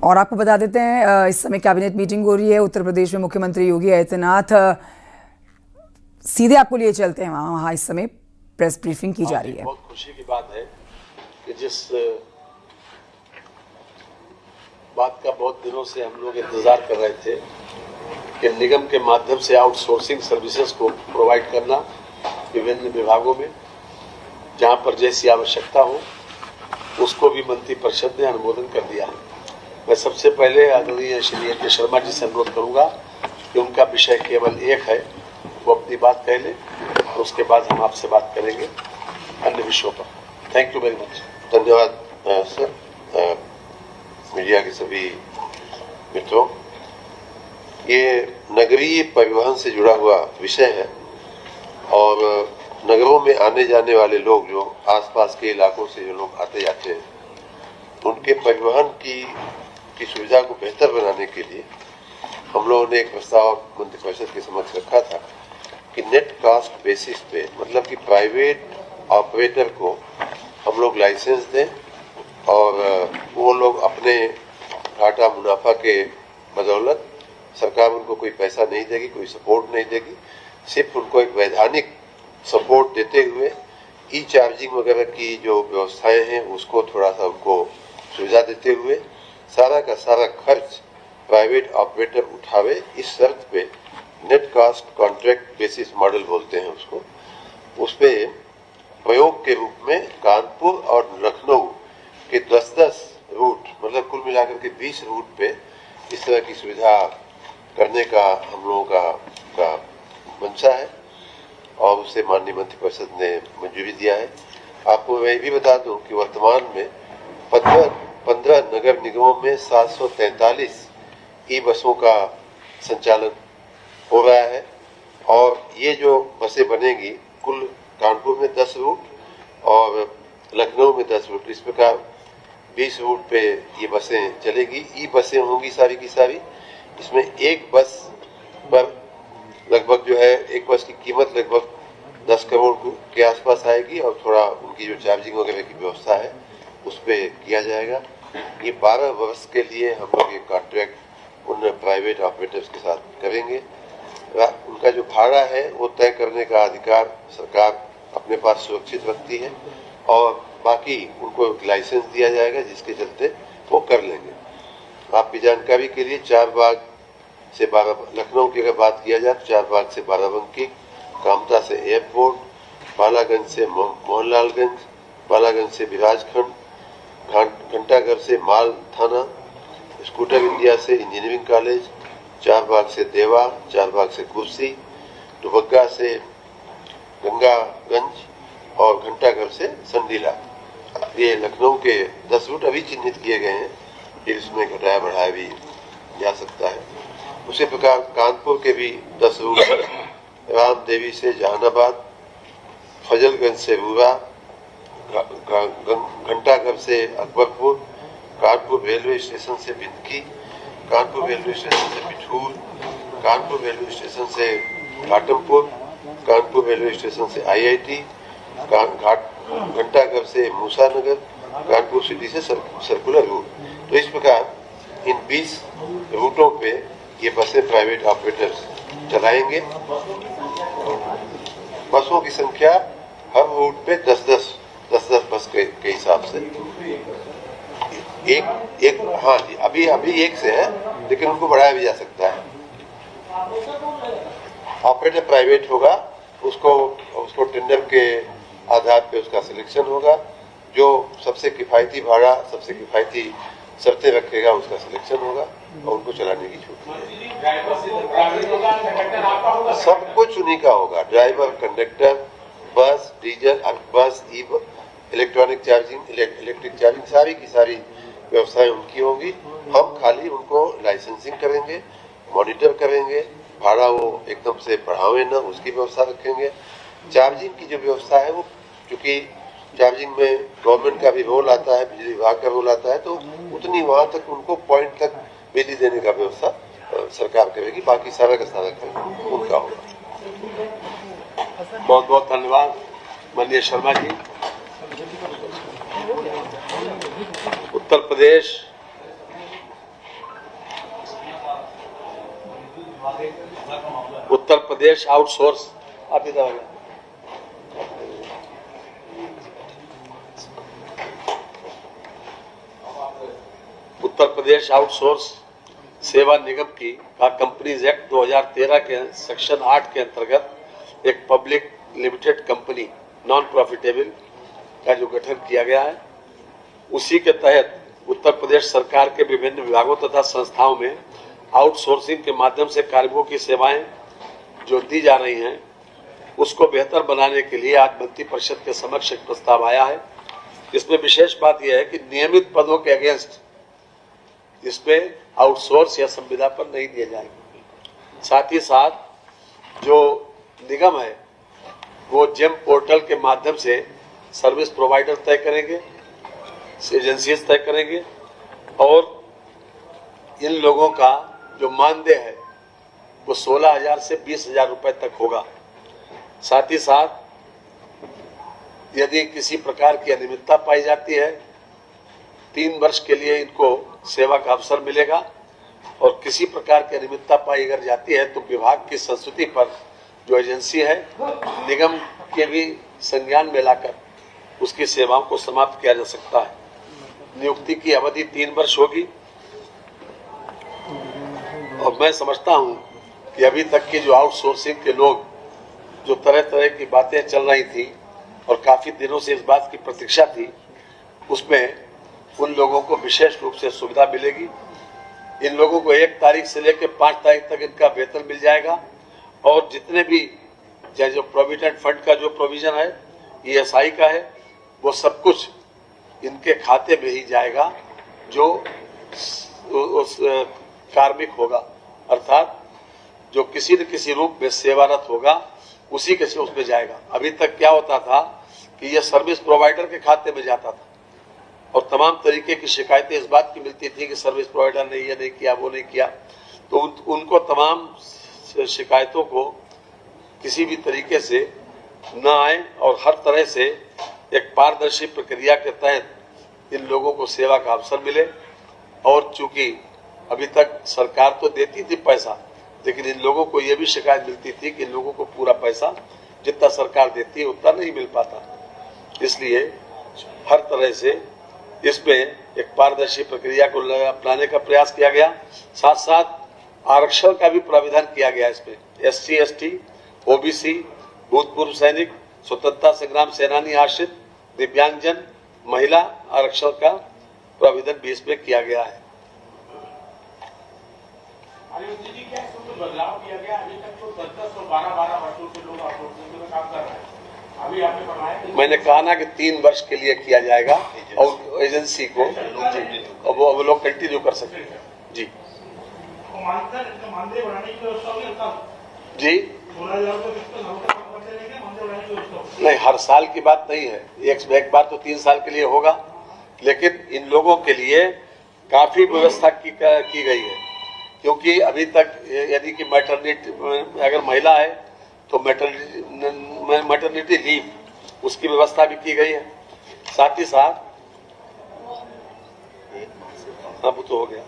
और आपको बता देते हैं इस समय कैबिनेट मीटिंग हो रही है उत्तर प्रदेश में। मुख्यमंत्री योगी आदित्यनाथ सीधे आपको लिए चलते हैं वहाँ इस समय प्रेस ब्रीफिंग की जा रही है। बहुत खुशी की बात है कि जिस बात का बहुत दिनों से हम लोग इंतजार कर रहे थे कि निगम के माध्यम से आउटसोर्सिंग सर्विसेज को प्रोवाइड करना विभिन्न विभागों में, जहां पर जैसी आवश्यकता हो उसको भी मंत्रिपरिषद ने अनुमोदन कर दिया है। मैं सबसे पहले आदरणीय श्री के शर्मा जी से अनुरोध करूंगा कि उनका विषय केवल एक है, वो अपनी बात कह लें, तो उसके बाद हम आपसे बात करेंगे अन्य विषयों पर। Thank you very much. धन्यवाद सर। मीडिया के सभी मित्रों, ये नगरीय परिवहन से जुड़ा हुआ विषय है और नगरों में आने जाने वाले लोग, जो आसपास के इलाकों से जो लोग आते जाते हैं, उनके परिवहन की सुविधा को बेहतर बनाने के लिए हम लोगों ने एक प्रस्ताव मंत्रिपरिषद के समक्ष रखा था कि नेट कास्ट बेसिस पे, मतलब कि प्राइवेट ऑपरेटर को हम लोग लाइसेंस दें और वो लोग अपने घाटा मुनाफा के बदौलत, सरकार उनको कोई पैसा नहीं देगी, कोई सपोर्ट नहीं देगी, सिर्फ उनको एक वैधानिक सपोर्ट देते हुए ई चार्जिंग वगैरह की जो व्यवस्थाएं हैं उसको थोड़ा सा उनको सुविधा देते हुए सारा का सारा खर्च प्राइवेट ऑपरेटर उठावे, इस शर्त पे net cost contract basis model बोलते हैं उसको, उस पे प्रयोग के रूप में कानपुर और लखनऊ के 10-10 रूट, मतलब कुल मिलाकर के 20 रूट पे इस तरह की सुविधा करने का हम लोगों का मंशा है और उससे माननीय मंत्रिपरिषद ने मंजूरी दिया है। आपको मैं भी बता दूं कि वर्तमान में 15 नगर निगमों में 743 ई बसों का संचालन हो रहा है और ये जो बसें बनेगी, कुल कानपुर में 10 रूट और लखनऊ में 10 रूट, इस प्रकार 20 रूट पे ये बसें चलेगी। ई बसें होंगी सारी की सारी। इसमें एक बस पर लगभग जो है, एक बस की कीमत लगभग 10 करोड़ के आसपास आएगी और थोड़ा उनकी जो चार्जिंग वगैरह की व्यवस्था है उस पर किया जाएगा। ये 12 वर्ष के लिए हम लोग ये कॉन्ट्रैक्ट उन प्राइवेट ऑपरेटर्स के साथ करेंगे। उनका जो भाड़ा है वो तय करने का अधिकार सरकार अपने पास सुरक्षित रखती है और बाकी उनको लाइसेंस दिया जाएगा जिसके चलते वो कर लेंगे। आपकी जानकारी के लिए चारबाग से लखनऊ की अगर बात किया जाए तो चारबाग से बाराबंकी, कामता से एयरपोर्ट, बालागंज से मोहनलालगंज, बालागंज से विराजखंड, घंटाघर से माल थाना, स्कूटर इंडिया से इंजीनियरिंग कॉलेज, चारबाग से देवा, चारबाग से कुर्सी, दुबग्गा से गंगागंज और घंटाघर से संडीला। ये लखनऊ के 10 रूट अभी चिन्हित किए गए हैं, फिर इसमें घटाया बढ़ाया भी जा सकता है। उसी प्रकार कानपुर के भी 10 रूट, राम देवी से जहानाबाद, फजलगंज से रूरा, घंटाघर से अकबरपुर, कानपुर रेलवे स्टेशन से बिंदकी, कानपुर रेलवे स्टेशन से बिठूर, कानपुर रेलवे स्टेशन से घाटमपुर, कानपुर रेलवे स्टेशन से IIT, घंटाघर से मूसानगर, कानपुर सिटी से सर्कुलर रूट। तो इस प्रकार इन 20 रूटों पे ये बसें प्राइवेट ऑपरेटर्स चलाएंगे। बसों की संख्या हर रूट पे 10-10 बस के हिसाब से एक हाँ जी, अभी एक से है, लेकिन उनको बढ़ाया भी जा सकता है। ऑपरेटर प्राइवेट होगा, उसको टेंडर के आधार पे उसका सिलेक्शन होगा, जो सबसे किफायती भाड़ा, सबसे किफायती शर्तें रखेगा उसका सिलेक्शन होगा और उनको चलाने की छूट मिलेगी। सब कुछ उन्हीं का होगा, ड्राइवर, कंडक्टर, बस, डीजल, बस, इलेक्ट्रॉनिक चार्जिंग, इलेक्ट्रिक चार्जिंग, सारी की सारी व्यवस्थाएं उनकी होंगी। हम खाली उनको लाइसेंसिंग करेंगे, मॉनिटर करेंगे, भाड़ा वो एकदम से बढ़ावे ना, उसकी व्यवस्था रखेंगे। चार्जिंग की जो व्यवस्था है वो, क्योंकि चार्जिंग में गवर्नमेंट का भी रोल आता है, बिजली विभाग का रोल आता है, तो उतनी वहां तक उनको पॉइंट तक बिजली देने का व्यवस्था सरकार करेगी, बाकी सारा का सारा काम उनका होगा। बहुत बहुत धन्यवाद माननीय शर्मा जी। उत्तर प्रदेश उत्तर प्रदेश आउटसोर्स आप इधर आ जाओ। उत्तर प्रदेश आउटसोर्स सेवा निगम की का कंपनीज एक्ट 2013 के सेक्शन 8 के अंतर्गत एक public limited company non profitable का जो गठन किया गया है, उसी के तहत उत्तर प्रदेश सरकार के विभिन्न विभागों तथा संस्थाओं में आउटसोर्सिंग के माध्यम से कार्मिकों की सेवाएं जो दी जा रही हैं, उसको बेहतर बनाने के लिए आज मंत्री परिषद के समक्ष एक प्रस्ताव आया है। इसमें विशेष बात यह है कि नियमित पदों के अगेंस्ट इसमें आउटसोर्स या संविदा पर नहीं दिए जाएंगे। साथ ही साथ जो निगम है वो जेम पोर्टल के माध्यम से सर्विस प्रोवाइडर तय करेंगे, एजेंसीज तय करेंगे और इन लोगों का जो मानदेय है वो 16,000 से 20,000 रुपए तक होगा। साथ ही साथ यदि किसी प्रकार की अनियमितता पाई जाती है 3 वर्ष के लिए इनको सेवा का अवसर मिलेगा और किसी प्रकार की अनियमितता पाई अगर जाती है तो विभाग की संस्तुति पर जो एजेंसी है निगम के भी संज्ञान में लाकर उसकी सेवाओं को समाप्त किया जा सकता है। नियुक्ति की अवधि 3 वर्ष होगी और मैं समझता हूं कि अभी तक की जो आउटसोर्सिंग के लोग जो तरह तरह की बातें चल रही थी और काफी दिनों से इस बात की प्रतीक्षा थी, उसमें उन लोगों को विशेष रूप से सुविधा मिलेगी। इन लोगों को 1 तारीख से लेकर 5 तारीख तक इनका वेतन मिल जाएगा और जितने भी चाहे जो प्रोविडेंट फंड का जो प्रोविजन है, ESI का है, वो सब कुछ इनके खाते में ही जाएगा जो उस कार्मिक होगा, अर्थात जो किसी न किसी रूप में सेवारत होगा उसी के से उसमें जाएगा। अभी तक क्या होता था कि यह सर्विस प्रोवाइडर के खाते में जाता था और तमाम तरीके की शिकायतें इस बात की मिलती थी कि सर्विस प्रोवाइडर ने ये नहीं किया, वो नहीं किया। तो उनको तमाम शिकायतों को किसी भी तरीके से न आए और हर तरह से एक पारदर्शी प्रक्रिया के तहत इन लोगों को सेवा का अवसर मिले। और चूंकि अभी तक सरकार तो देती थी पैसा, लेकिन इन लोगों को ये भी शिकायत मिलती थी कि इन लोगों को पूरा पैसा जितना सरकार देती है उतना नहीं मिल पाता। इसलिए हर तरह से इसमें एक पारदर्शी प्रक्रिया को अपनाने का प्रयास किया गया। साथ साथ आरक्षण का भी प्रावधान किया गया। इसमें SC, ST, OBC, भूतपूर्व सैनिक, स्वतंत्रता संग्राम सेनानी आश्रित, दिव्यांगजन, महिला आरक्षण का प्रावधान भी इसमें किया गया है। बदलाव किया गया। अभी तक तो 10 और 12 वर्षों से लोग आउटसोर्सिंग में काम कर रहे हैं। अभी आपने बताया कि मैंने कहा ना कि 3 वर्ष के लिए किया जाएगा और एजेंसी को और वो लोग कंटिन्यू कर सकते हैं। जी मानदेय बढ़ाने की व्यवस्था होगी जी 16,000 रुपये नहीं, हर साल की बात नहीं है। एक बार तो 3 साल के लिए होगा, लेकिन इन लोगों के लिए काफी व्यवस्था की गई है। क्योंकि अभी तक यदि कि मैटरनिटी अगर महिला है तो मैटरनिटी लीव उसकी व्यवस्था भी की गई है। साथ ही साथ अब तो हो गया।